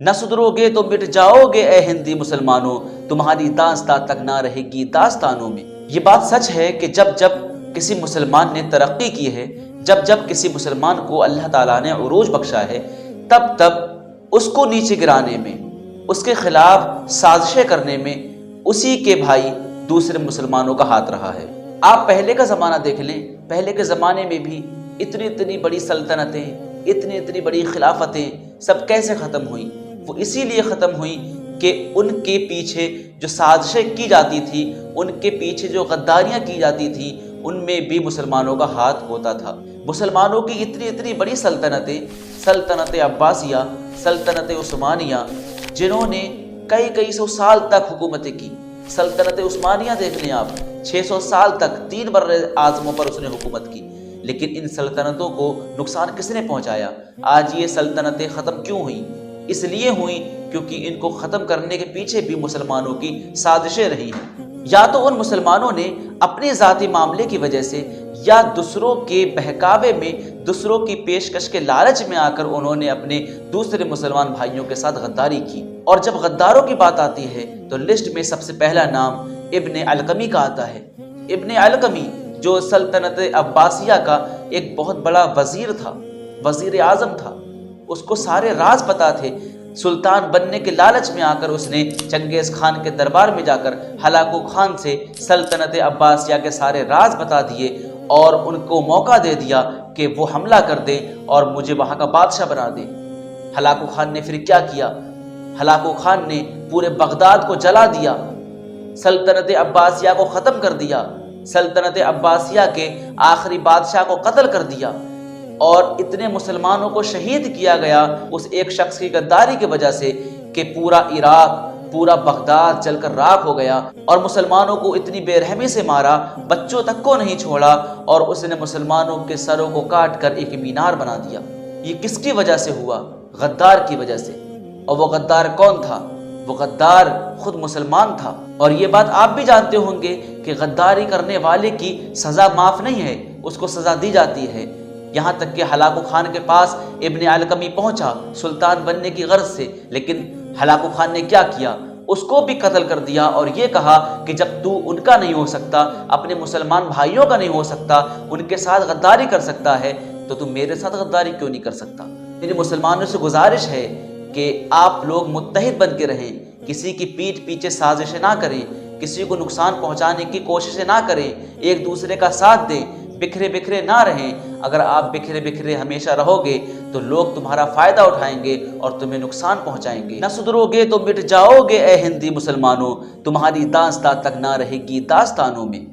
نہ سدھرو گے تو مٹ جاؤ گے اے ہندی مسلمانوں، تمہاری داستاں تک نہ رہے گی داستانوں میں۔ یہ بات سچ ہے کہ جب جب کسی مسلمان نے ترقی کی ہے، جب جب کسی مسلمان کو اللہ تعالیٰ نے عروج بخشا ہے، تب تب اس کو نیچے گرانے میں، اس کے خلاف سازشیں کرنے میں اسی کے بھائی دوسرے مسلمانوں کا ہاتھ رہا ہے۔ آپ پہلے کا زمانہ دیکھ لیں، پہلے کے زمانے میں بھی اتنی بڑی سلطنتیں، اتنی بڑی خلافتیں سب کیسے ختم ہوئیں؟ وہ اسی لیے ختم ہوئیں کہ ان کے پیچھے جو سازشیں کی جاتی تھی، ان کے پیچھے جو غداریاں کی جاتی تھیں، ان میں بھی مسلمانوں کا ہاتھ ہوتا تھا۔ مسلمانوں کی اتنی بڑی سلطنتیں، سلطنت عباسیہ، سلطنت عثمانیہ، جنہوں نے کئی سو سال تک حکومتیں کی۔ سلطنت عثمانیہ دیکھ لیں آپ، 600 سال تک 3 بر اعظموں پر اس نے حکومت کی، لیکن ان سلطنتوں کو نقصان کس نے پہنچایا؟ آج یہ سلطنتیں ختم کیوں ہوئیں؟ اس لیے ہوئیں کیونکہ ان کو ختم کرنے کے پیچھے بھی مسلمانوں کی سازشیں رہی ہیں۔ یا تو ان مسلمانوں نے اپنے ذاتی معاملے کی وجہ سے، یا دوسروں کے بہکاوے میں، دوسروں کی پیشکش کے لالچ میں آ کر انہوں نے اپنے دوسرے مسلمان بھائیوں کے ساتھ غداری کی۔ اور جب غداروں کی بات آتی ہے تو لسٹ میں سب سے پہلا نام ابن علقمی کا آتا ہے۔ ابن علقمی جو سلطنت عباسیہ کا ایک بہت بڑا وزیر تھا، وزیر اعظم تھا، اس کو سارے راز پتا تھے۔ سلطان بننے کے لالچ میں آ کر اس نے چنگیز خان کے دربار میں جا کر ہلاکو خان سے سلطنت عباسیہ کے سارے راز بتا دیے اور ان کو موقع دے دیا کہ وہ حملہ کر دیں اور مجھے وہاں کا بادشاہ بنا دیں۔ ہلاکو خان نے پھر کیا کیا؟ ہلاکو خان نے پورے بغداد کو جلا دیا، سلطنت عباسیہ کو ختم کر دیا، سلطنت عباسیہ کے آخری بادشاہ کو قتل کر دیا، اور اتنے مسلمانوں کو شہید کیا گیا اس ایک شخص کی غداری کی وجہ سے کہ پورا عراق، پورا بغداد جل کر راکھ ہو گیا، اور مسلمانوں کو اتنی بے رحمی سے مارا، بچوں تک کو نہیں چھوڑا، اور اس نے مسلمانوں کے سروں کو کاٹ کر ایک مینار بنا دیا۔ یہ کس کی وجہ سے ہوا؟ غدار کی وجہ سے۔ اور وہ غدار کون تھا؟ وہ غدار خود مسلمان تھا۔ اور یہ بات آپ بھی جانتے ہوں گے کہ غداری کرنے والے کی سزا معاف نہیں ہے، اس کو سزا دی جاتی ہے۔ یہاں تک کہ ہلاکو خان کے پاس ابن علقمی پہنچا سلطان بننے کی غرض سے، لیکن ہلاکو خان نے کیا کیا؟ اس کو بھی قتل کر دیا اور یہ کہا کہ جب تو ان کا نہیں ہو سکتا، اپنے مسلمان بھائیوں کا نہیں ہو سکتا، ان کے ساتھ غداری کر سکتا ہے، تو تم میرے ساتھ غداری کیوں نہیں کر سکتا؟ میری مسلمانوں سے گزارش ہے کہ آپ لوگ متحد بن کے رہیں، کسی کی پیٹھ پیچھے سازشیں نہ کریں، کسی کو نقصان پہنچانے کی کوششیں نہ کریں، ایک دوسرے کا ساتھ دیں، بکھرے نہ رہیں۔ اگر آپ بکھرے ہمیشہ رہو گے تو لوگ تمہارا فائدہ اٹھائیں گے اور تمہیں نقصان پہنچائیں گے۔ نہ سدھرو گے تو مٹ جاؤ گے اے ہندی مسلمانوں، تمہاری داستاں تک نہ رہے گی داستانوں میں۔